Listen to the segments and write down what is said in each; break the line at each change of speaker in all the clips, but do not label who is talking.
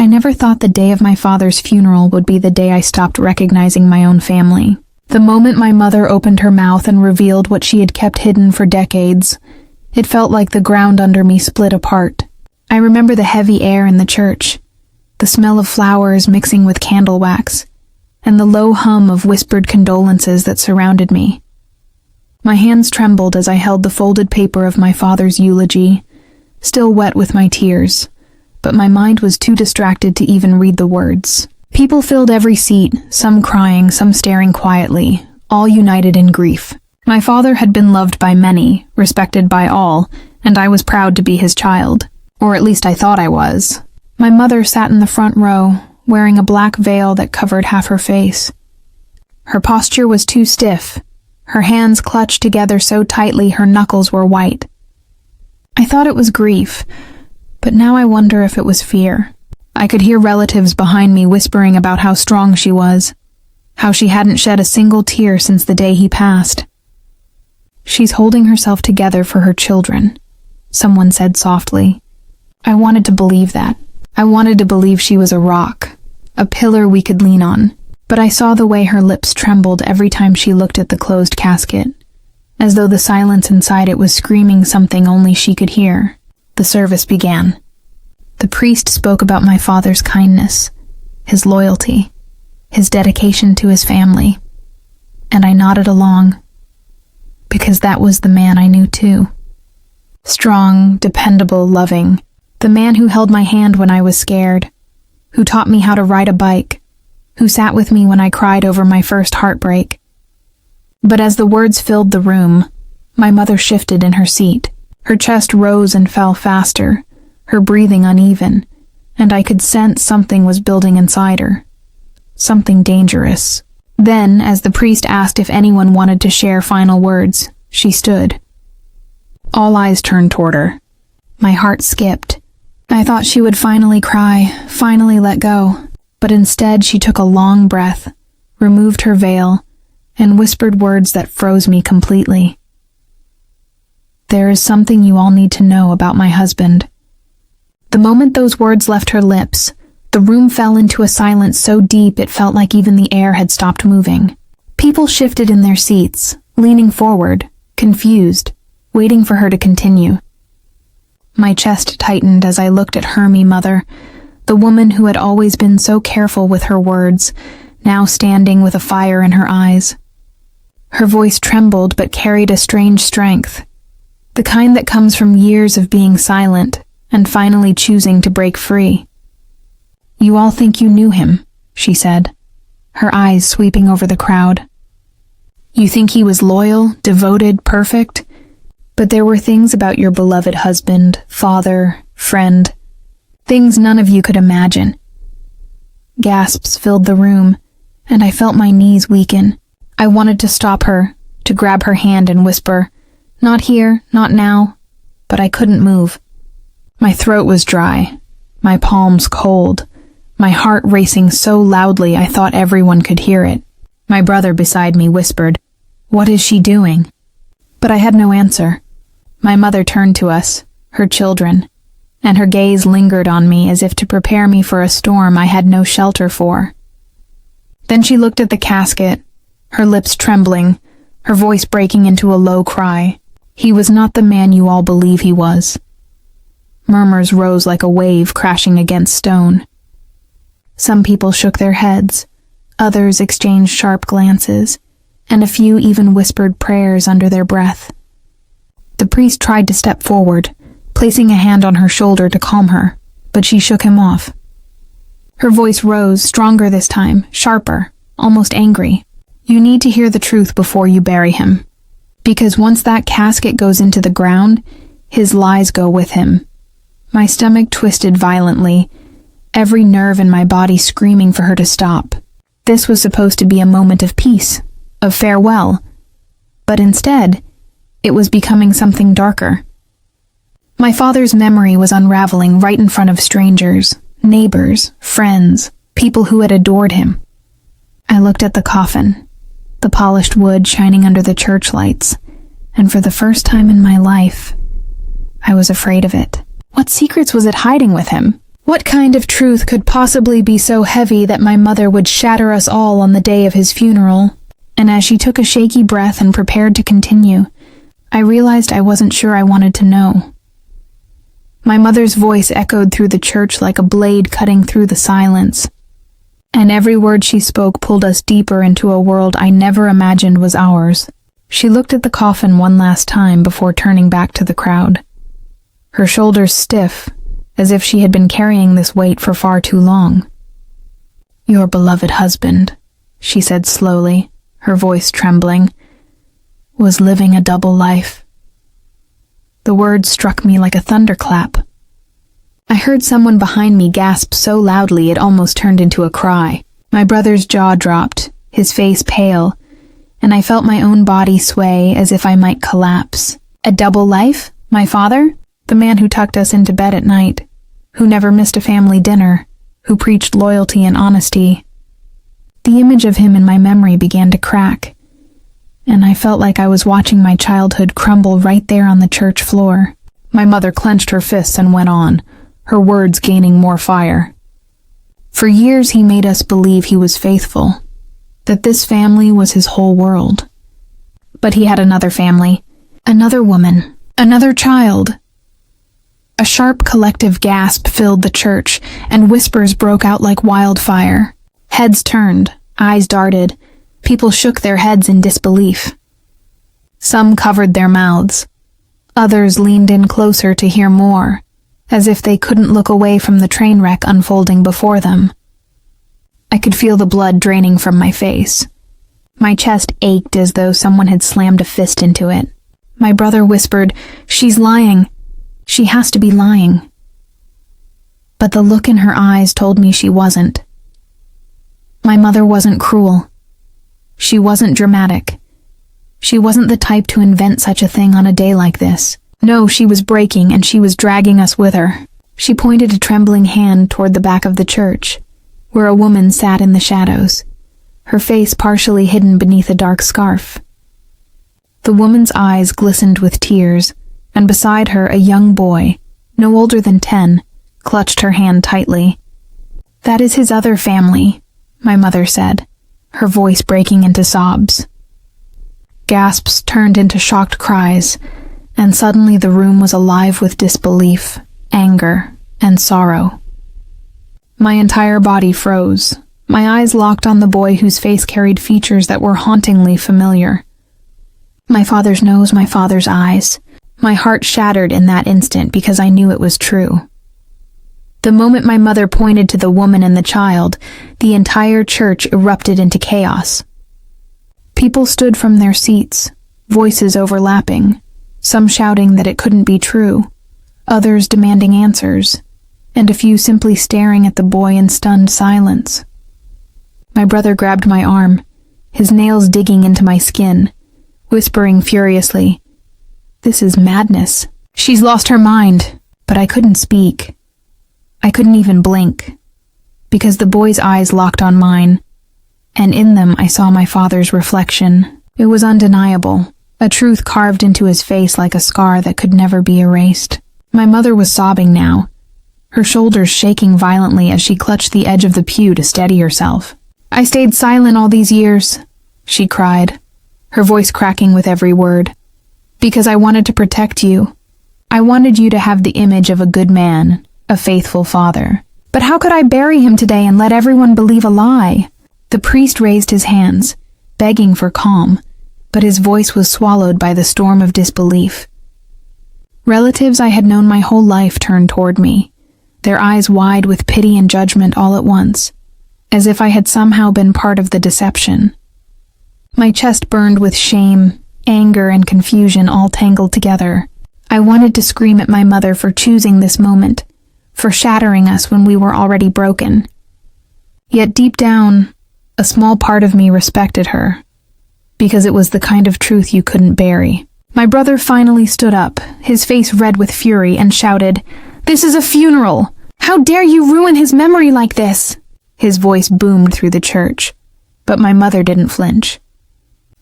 I never thought the day of my father's funeral would be the day I stopped recognizing my own family. The moment my mother opened her mouth and revealed what she had kept hidden for decades, it felt like the ground under me split apart. I remember the heavy air in the church, the smell of flowers mixing with candle wax, and the low hum of whispered condolences that surrounded me. My hands trembled as I held the folded paper of my father's eulogy, still wet with my tears, but my mind was too distracted to even read the words. People filled every seat, some crying, some staring quietly, all united in grief. My father had been loved by many, respected by all, and I was proud to be his child. Or at least I thought I was. My mother sat in the front row, wearing a black veil that covered half her face. Her posture was too stiff, her hands clutched together so tightly her knuckles were white. I thought it was grief, but now I wonder if it was fear. I could hear relatives behind me whispering about how strong she was, how she hadn't shed a single tear since the day he passed. "She's holding herself together for her children," someone said softly. I wanted to believe that. I wanted to believe she was a rock, a pillar we could lean on, but I saw the way her lips trembled every time she looked at the closed casket, as though the silence inside it was screaming something only she could hear. The service began. The priest spoke about my father's kindness, his loyalty, his dedication to his family, and I nodded along, because that was the man I knew too. Strong, dependable, loving, the man who held my hand when I was scared, who taught me how to ride a bike, who sat with me when I cried over my first heartbreak. But as the words filled the room, my mother shifted in her seat. Her chest rose and fell faster, her breathing uneven, and I could sense something was building inside her. Something dangerous. Then, as the priest asked if anyone wanted to share final words, she stood. All eyes turned toward her. My heart skipped. I thought she would finally cry, finally let go, but instead she took a long breath, removed her veil, and whispered words that froze me completely. "There is something you all need to know about my husband." The moment those words left her lips, the room fell into a silence so deep it felt like even the air had stopped moving. People shifted in their seats, leaning forward, confused, waiting for her to continue. My chest tightened as I looked at Hermie Mother, the woman who had always been so careful with her words, now standing with a fire in her eyes. Her voice trembled but carried a strange strength, the kind that comes from years of being silent and finally choosing to break free. "You all think you knew him," she said, her eyes sweeping over the crowd. "You think he was loyal, devoted, perfect? But there were things about your beloved husband, father, friend, things none of you could imagine." Gasps filled the room, and I felt my knees weaken. I wanted to stop her, to grab her hand and whisper, "Not here, not now," but I couldn't move. My throat was dry, my palms cold, my heart racing so loudly I thought everyone could hear it. My brother beside me whispered, "What is she doing?" But I had no answer. My mother turned to us, her children, and her gaze lingered on me as if to prepare me for a storm I had no shelter for. Then she looked at the casket, her lips trembling, her voice breaking into a low cry. "He was not the man you all believe he was." Murmurs rose like a wave crashing against stone. Some people shook their heads, others exchanged sharp glances, and a few even whispered prayers under their breath. The priest tried to step forward, placing a hand on her shoulder to calm her, but she shook him off. Her voice rose, stronger this time, sharper, almost angry. "You need to hear the truth before you bury him. Because once that casket goes into the ground, his lies go with him." My stomach twisted violently, every nerve in my body screaming for her to stop. This was supposed to be a moment of peace, of farewell, but instead, it was becoming something darker. My father's memory was unraveling right in front of strangers, neighbors, friends, people who had adored him. I looked at the coffin, the polished wood shining under the church lights, and for the first time in my life, I was afraid of it. What secrets was it hiding with him? What kind of truth could possibly be so heavy that my mother would shatter us all on the day of his funeral? And as she took a shaky breath and prepared to continue, I realized I wasn't sure I wanted to know. My mother's voice echoed through the church like a blade cutting through the silence, and every word she spoke pulled us deeper into a world I never imagined was ours. She looked at the coffin one last time before turning back to the crowd, her shoulders stiff, as if she had been carrying this weight for far too long. "Your beloved husband," she said slowly, her voice trembling, "was living a double life." The words struck me like a thunderclap. I heard someone behind me gasp so loudly it almost turned into a cry. My brother's jaw dropped, his face pale, and I felt my own body sway as if I might collapse. A double life? My father? The man who tucked us into bed at night, who never missed a family dinner, who preached loyalty and honesty. The image of him in my memory began to crack, and I felt like I was watching my childhood crumble right there on the church floor. My mother clenched her fists and went on, her words gaining more fire. For years he made us believe he was faithful, that this family was his whole world. But he had another family, another woman, another child. A sharp collective gasp filled the church, and whispers broke out like wildfire. Heads turned, eyes darted. People shook their heads in disbelief. Some covered their mouths. Others leaned in closer to hear more, as if they couldn't look away from the train wreck unfolding before them. I could feel the blood draining from my face. My chest ached as though someone had slammed a fist into it. My brother whispered, "She's lying. She has to be lying." But the look in her eyes told me she wasn't. My mother wasn't cruel. She wasn't dramatic. She wasn't the type to invent such a thing on a day like this. No, she was breaking, and she was dragging us with her. She pointed a trembling hand toward the back of the church, where a woman sat in the shadows, her face partially hidden beneath a dark scarf. The woman's eyes glistened with tears, and beside her a young boy, no older than 10, clutched her hand tightly. "That is his other family," my mother said, her voice breaking into sobs. Gasps turned into shocked cries, and suddenly the room was alive with disbelief, anger, and sorrow. My entire body froze. My eyes locked on the boy whose face carried features that were hauntingly familiar. My father's nose, my father's eyes. My heart shattered in that instant because I knew it was true. The moment my mother pointed to the woman and the child, the entire church erupted into chaos. People stood from their seats, voices overlapping, some shouting that it couldn't be true, others demanding answers, and a few simply staring at the boy in stunned silence. My brother grabbed my arm, his nails digging into my skin, whispering furiously, "This is madness. She's lost her mind." But I couldn't speak. I couldn't even blink, because the boy's eyes locked on mine, and in them I saw my father's reflection. It was undeniable, a truth carved into his face like a scar that could never be erased. My mother was sobbing now, her shoulders shaking violently as she clutched the edge of the pew to steady herself. "I stayed silent all these years," she cried, her voice cracking with every word, "because I wanted to protect you. I wanted you to have the image of a good man, a faithful father. But how could I bury him today and let everyone believe a lie?" The priest raised his hands, begging for calm, but his voice was swallowed by the storm of disbelief. Relatives I had known my whole life turned toward me, their eyes wide with pity and judgment all at once, as if I had somehow been part of the deception. My chest burned with shame, anger, and confusion all tangled together. I wanted to scream at my mother for choosing this moment, for shattering us when we were already broken. Yet deep down, a small part of me respected her, because it was the kind of truth you couldn't bury. My brother finally stood up, his face red with fury, and shouted, "This is a funeral! How dare you ruin his memory like this?" His voice boomed through the church, but my mother didn't flinch.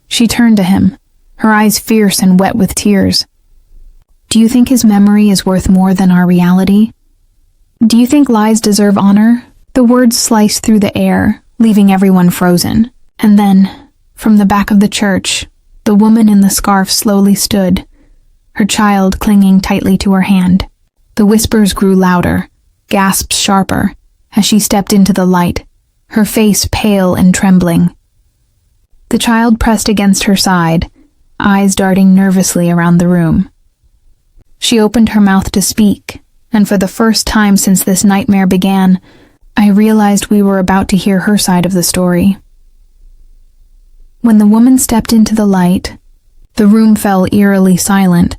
She turned to him, her eyes fierce and wet with tears. "Do you think his memory is worth more than our reality? Do you think lies deserve honor? The words sliced through the air, leaving everyone frozen. And then, from the back of the church, the woman in the scarf slowly stood, her child clinging tightly to her hand. The whispers grew louder, gasps sharper, as she stepped into the light, her face pale and trembling. The child pressed against her side, eyes darting nervously around the room. She opened her mouth to speak, and for the first time since this nightmare began, I realized we were about to hear her side of the story. When the woman stepped into the light, the room fell eerily silent,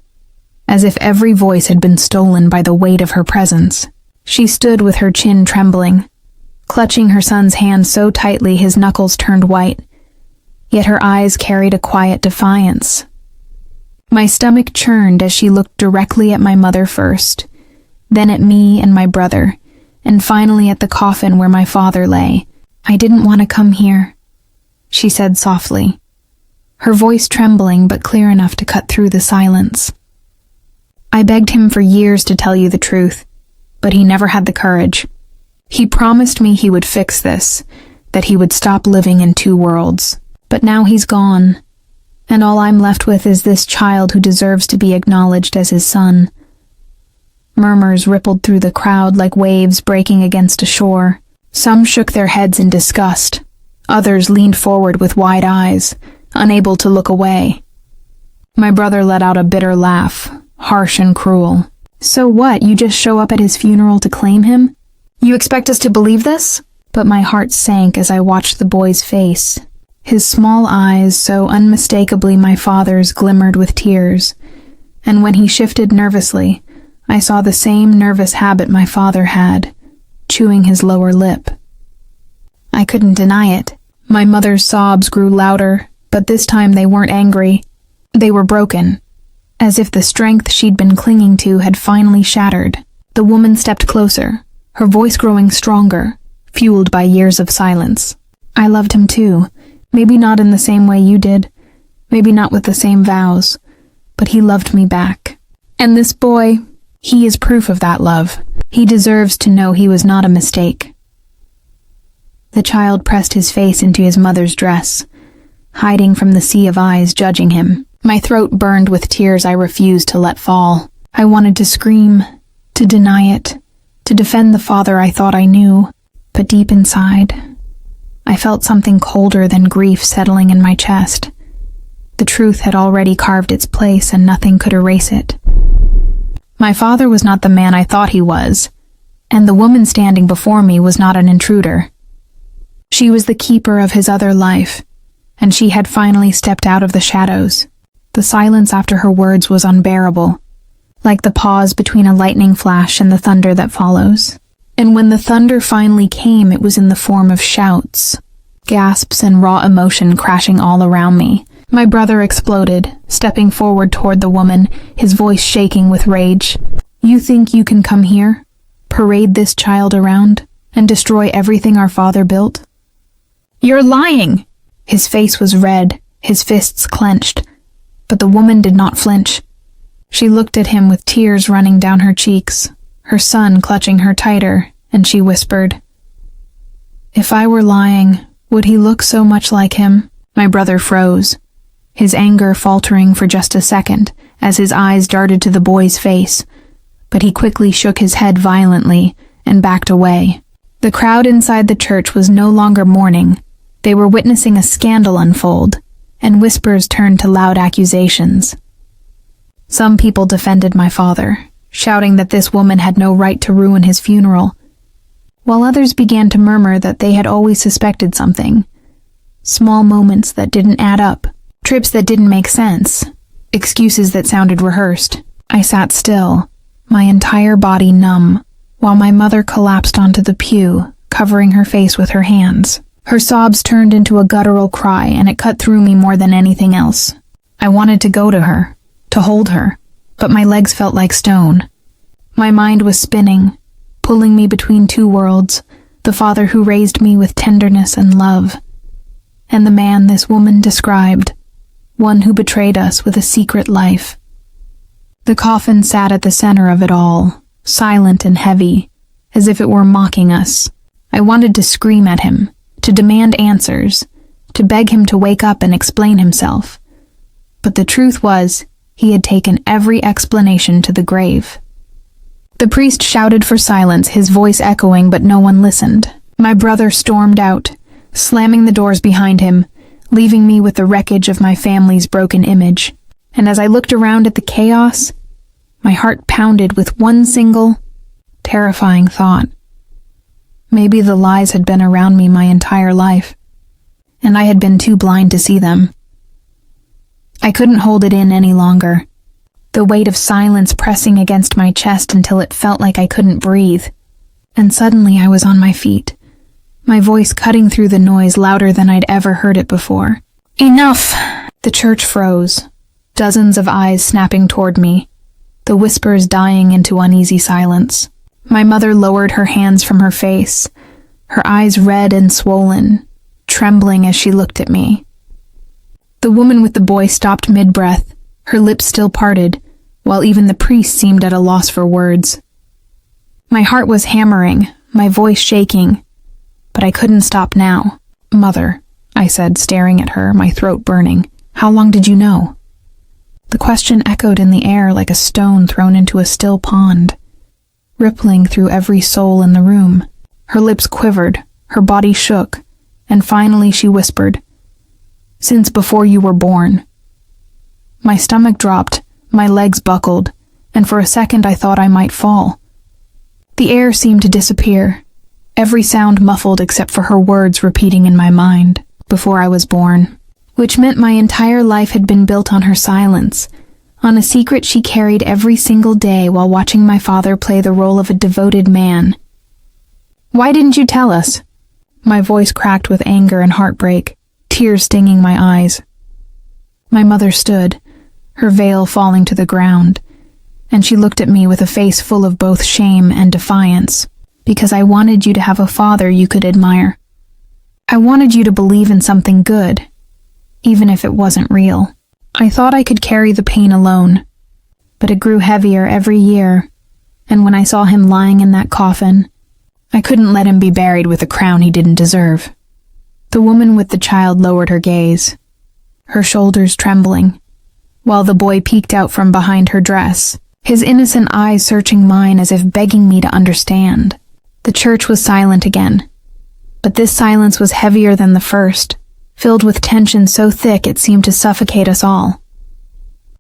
as if every voice had been stolen by the weight of her presence. She stood with her chin trembling, clutching her son's hand so tightly his knuckles turned white, yet her eyes carried a quiet defiance. My stomach churned as she looked directly at my mother first, then at me and my brother, and finally at the coffin where my father lay. "I didn't want to come here," she said softly, her voice trembling but clear enough to cut through the silence. "I begged him for years to tell you the truth, but he never had the courage. He promised me he would fix this, that he would stop living in two worlds. But now he's gone, and all I'm left with is this child who deserves to be acknowledged as his son." Murmurs rippled through the crowd like waves breaking against a shore. Some shook their heads in disgust. Others leaned forward with wide eyes, unable to look away. My brother let out a bitter laugh, harsh and cruel. "So what, you just show up at his funeral to claim him? You expect us to believe this?" But my heart sank as I watched the boy's face. His small eyes, so unmistakably my father's, glimmered with tears, and when he shifted nervously, I saw the same nervous habit my father had, chewing his lower lip. I couldn't deny it. My mother's sobs grew louder, but this time they weren't angry. They were broken, as if the strength she'd been clinging to had finally shattered. The woman stepped closer, her voice growing stronger, fueled by years of silence. "I loved him too. Maybe not in the same way you did, maybe not with the same vows, but he loved me back. And this boy, he is proof of that love. He deserves to know he was not a mistake." The child pressed his face into his mother's dress, hiding from the sea of eyes judging him. My throat burned with tears I refused to let fall. I wanted to scream, to deny it, to defend the father I thought I knew, but deep inside, I felt something colder than grief settling in my chest. The truth had already carved its place and nothing could erase it. My father was not the man I thought he was, and the woman standing before me was not an intruder. She was the keeper of his other life, and she had finally stepped out of the shadows. The silence after her words was unbearable, like the pause between a lightning flash and the thunder that follows. And when the thunder finally came, it was in the form of shouts, gasps and raw emotion crashing all around me. My brother exploded, stepping forward toward the woman, his voice shaking with rage. "You think you can come here, parade this child around, and destroy everything our father built? You're lying!" His face was red, his fists clenched, but the woman did not flinch. She looked at him with tears running down her cheeks, her son clutching her tighter, and she whispered, "If I were lying, would he look so much like him?" My brother froze, his anger faltering for just a second as his eyes darted to the boy's face, but he quickly shook his head violently and backed away. The crowd inside the church was no longer mourning. They were witnessing a scandal unfold, and whispers turned to loud accusations. Some people defended my father, shouting that this woman had no right to ruin his funeral, while others began to murmur that they had always suspected something. Small moments that didn't add up, trips that didn't make sense, excuses that sounded rehearsed. I sat still, my entire body numb, while my mother collapsed onto the pew, covering her face with her hands. Her sobs turned into a guttural cry, and it cut through me more than anything else. I wanted to go to her, to hold her, but my legs felt like stone. My mind was spinning, pulling me between two worlds, the father who raised me with tenderness and love, and the man this woman described, one who betrayed us with a secret life. The coffin sat at the center of it all, silent and heavy, as if it were mocking us. I wanted to scream at him, to demand answers, to beg him to wake up and explain himself. But the truth was, he had taken every explanation to the grave. The priest shouted for silence, his voice echoing, but no one listened. My brother stormed out, slamming the doors behind him, leaving me with the wreckage of my family's broken image. And as I looked around at the chaos, my heart pounded with one single, terrifying thought. Maybe the lies had been around me my entire life, and I had been too blind to see them. I couldn't hold it in any longer, the weight of silence pressing against my chest until it felt like I couldn't breathe. And suddenly I was on my feet, my voice cutting through the noise louder than I'd ever heard it before. "Enough!" The church froze, dozens of eyes snapping toward me, the whispers dying into uneasy silence. My mother lowered her hands from her face, her eyes red and swollen, trembling as she looked at me. The woman with the boy stopped mid-breath, her lips still parted, while even the priest seemed at a loss for words. My heart was hammering, my voice shaking, but I couldn't stop now. "Mother," I said, staring at her, my throat burning, "how long did you know?" The question echoed in the air like a stone thrown into a still pond, rippling through every soul in the room. Her lips quivered, her body shook, and finally she whispered, "Since before you were born." My stomach dropped, my legs buckled, and for a second I thought I might fall. The air seemed to disappear, every sound muffled except for her words repeating in my mind, "Before I was born," which meant my entire life had been built on her silence, on a secret she carried every single day while watching my father play the role of a devoted man. "Why didn't you tell us?" My voice cracked with anger and heartbreak, tears stinging my eyes. My mother stood, her veil falling to the ground, and she looked at me with a face full of both shame and defiance. "Because I wanted you to have a father you could admire. I wanted you to believe in something good, even if it wasn't real. I thought I could carry the pain alone, but it grew heavier every year, and when I saw him lying in that coffin, I couldn't let him be buried with a crown he didn't deserve." The woman with the child lowered her gaze, her shoulders trembling, while the boy peeked out from behind her dress, his innocent eyes searching mine as if begging me to understand. The church was silent again, but this silence was heavier than the first, filled with tension so thick it seemed to suffocate us all.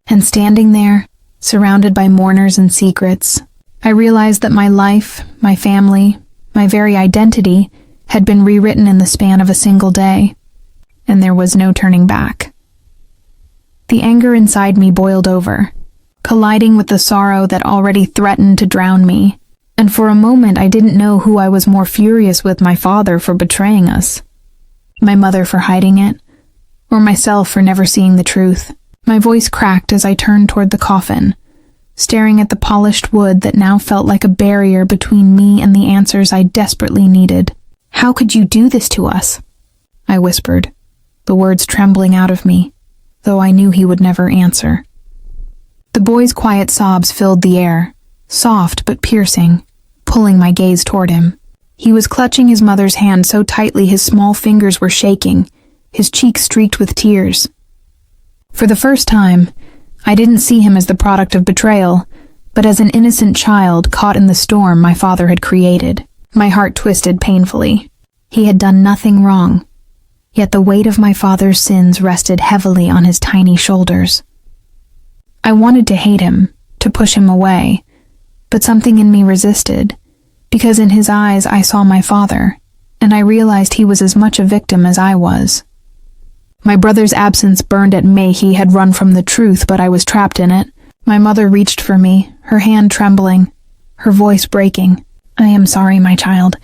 And standing there, surrounded by mourners and secrets, I realized that my life, my family, my very identity had been rewritten in the span of a single day, and there was no turning back. The anger inside me boiled over, colliding with the sorrow that already threatened to drown me, and for a moment I didn't know who I was more furious with: my father for betraying us, my mother for hiding it, or myself for never seeing the truth. My voice cracked as I turned toward the coffin, staring at the polished wood that now felt like a barrier between me and the answers I desperately needed. "How could you do this to us?" I whispered, the words trembling out of me, though I knew he would never answer. The boy's quiet sobs filled the air, soft but piercing, pulling my gaze toward him. He was clutching his mother's hand so tightly his small fingers were shaking, his cheeks streaked with tears. For the first time, I didn't see him as the product of betrayal, but as an innocent child caught in the storm my father had created. My heart twisted painfully. He had done nothing wrong, yet the weight of my father's sins rested heavily on his tiny shoulders. I wanted to hate him, to push him away, but something in me resisted, because in his eyes I saw my father, and I realized he was as much a victim as I was. My brother's absence burned at me. He had run from the truth, but I was trapped in it. My mother reached for me, her hand trembling, her voice breaking. "I am sorry, my child.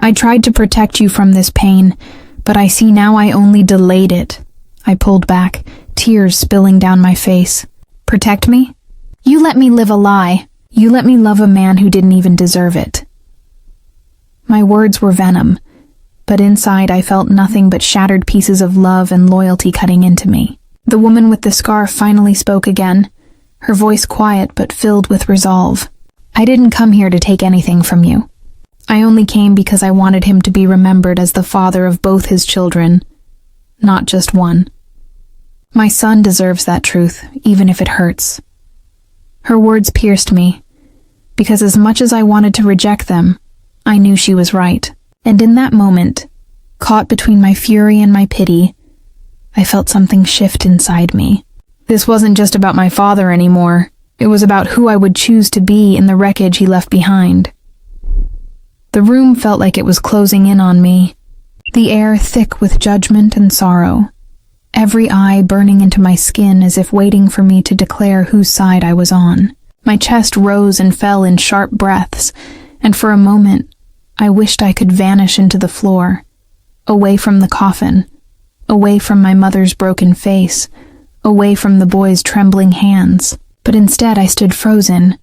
I tried to protect you from this pain, but I see now I only delayed it." I pulled back, tears spilling down my face. "Protect me? You let me live a lie. You let me love a man who didn't even deserve it." My words were venom, but inside I felt nothing but shattered pieces of love and loyalty cutting into me. The woman with the scarf finally spoke again, her voice quiet but filled with resolve. "I didn't come here to take anything from you. I only came because I wanted him to be remembered as the father of both his children, not just one. My son deserves that truth, even if it hurts. Her words pierced me, because as much as I wanted to reject them, I knew she was right. And in that moment, caught between my fury and my pity, I felt something shift inside me. This wasn't just about my father anymore. It was about who I would choose to be in the wreckage he left behind. The room felt like it was closing in on me, the air thick with judgment and sorrow, every eye burning into my skin as if waiting for me to declare whose side I was on. My chest rose and fell in sharp breaths, and for a moment, I wished I could vanish into the floor, away from the coffin, away from my mother's broken face, away from the boy's trembling hands. But instead I stood frozen.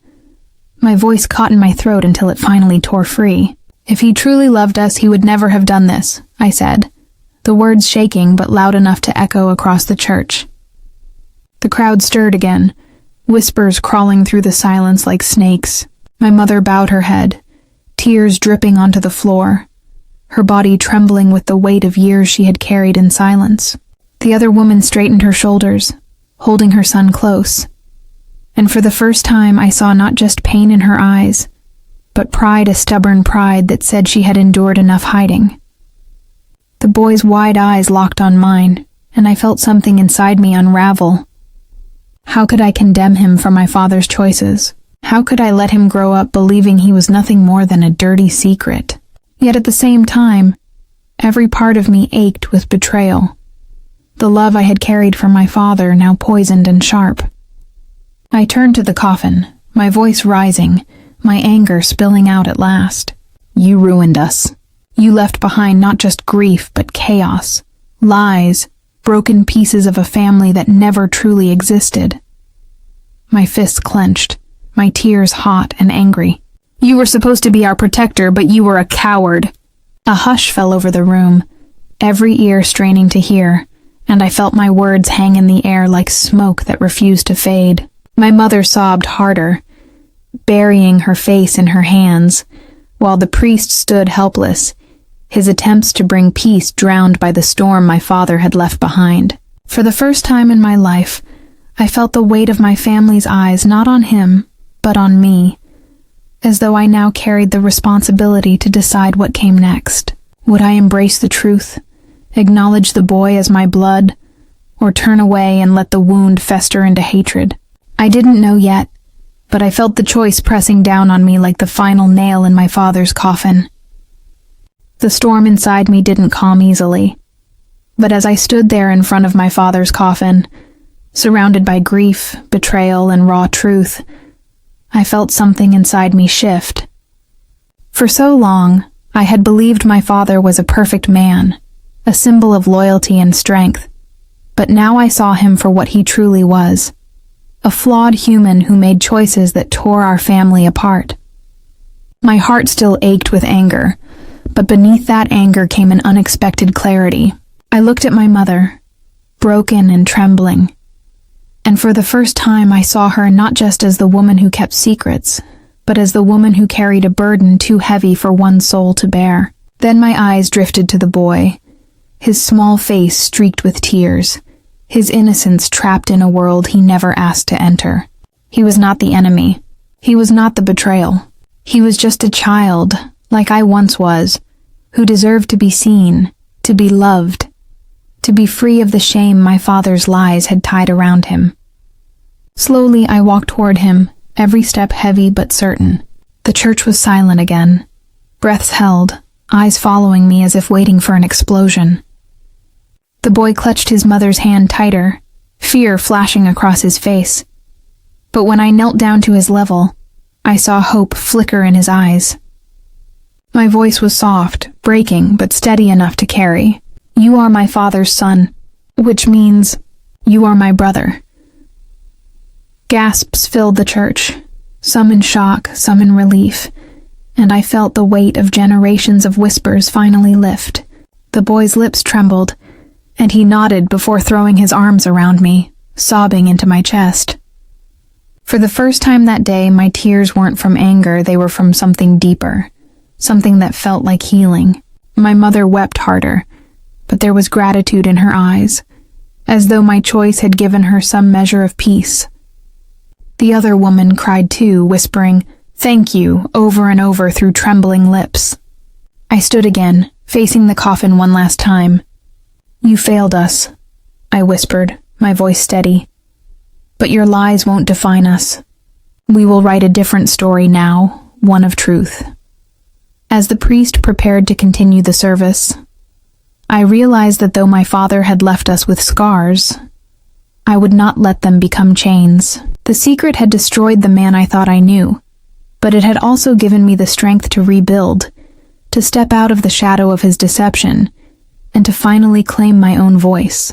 My voice caught in my throat until it finally tore free. "If he truly loved us, he would never have done this," I said, the words shaking but loud enough to echo across the church. The crowd stirred again, whispers crawling through the silence like snakes. My mother bowed her head, tears dripping onto the floor, her body trembling with the weight of years she had carried in silence. The other woman straightened her shoulders, holding her son close. And for the first time I saw not just pain in her eyes, but pride, a stubborn pride that said she had endured enough hiding. The boy's wide eyes locked on mine, and I felt something inside me unravel. How could I condemn him for my father's choices? How could I let him grow up believing he was nothing more than a dirty secret? Yet at the same time, every part of me ached with betrayal. The love I had carried for my father now poisoned and sharp. I turned to the coffin, my voice rising, my anger spilling out at last. "You ruined us. You left behind not just grief, but chaos, lies, broken pieces of a family that never truly existed." My fists clenched, my tears hot and angry. "You were supposed to be our protector, but you were a coward." A hush fell over the room, every ear straining to hear, and I felt my words hang in the air like smoke that refused to fade. My mother sobbed harder, burying her face in her hands, while the priest stood helpless, his attempts to bring peace drowned by the storm my father had left behind. For the first time in my life, I felt the weight of my family's eyes not on him, but on me, as though I now carried the responsibility to decide what came next. Would I embrace the truth, acknowledge the boy as my blood, or turn away and let the wound fester into hatred? I didn't know yet, but I felt the choice pressing down on me like the final nail in my father's coffin. The storm inside me didn't calm easily, but as I stood there in front of my father's coffin, surrounded by grief, betrayal, and raw truth, I felt something inside me shift. For so long, I had believed my father was a perfect man, a symbol of loyalty and strength, but now I saw him for what he truly was. A flawed human who made choices that tore our family apart. My heart still ached with anger, but beneath that anger came an unexpected clarity. I looked at my mother, broken and trembling, and for the first time I saw her not just as the woman who kept secrets, but as the woman who carried a burden too heavy for one soul to bear. Then my eyes drifted to the boy, his small face streaked with tears, his innocence trapped in a world he never asked to enter. He was not the enemy. He was not the betrayal. He was just a child, like I once was, who deserved to be seen, to be loved, to be free of the shame my father's lies had tied around him. Slowly I walked toward him, every step heavy but certain. The church was silent again, breaths held, eyes following me as if waiting for an explosion. The boy clutched his mother's hand tighter, fear flashing across his face. But when I knelt down to his level, I saw hope flicker in his eyes. My voice was soft, breaking, but steady enough to carry. "You are my father's son, which means you are my brother." Gasps filled the church, some in shock, some in relief, and I felt the weight of generations of whispers finally lift. The boy's lips trembled, and he nodded before throwing his arms around me, sobbing into my chest. For the first time that day, my tears weren't from anger, they were from something deeper. something that felt like healing. My mother wept harder, but there was gratitude in her eyes, as though my choice had given her some measure of peace. The other woman cried too, whispering, "Thank you," over and over through trembling lips. I stood again, facing the coffin one last time. "You failed us," I whispered, my voice steady. "But your lies won't define us. We will write a different story now, one of truth." As the priest prepared to continue the service, I realized that though my father had left us with scars, I would not let them become chains. The secret had destroyed the man I thought I knew, but it had also given me the strength to rebuild, to step out of the shadow of his deception, and to finally claim my own voice.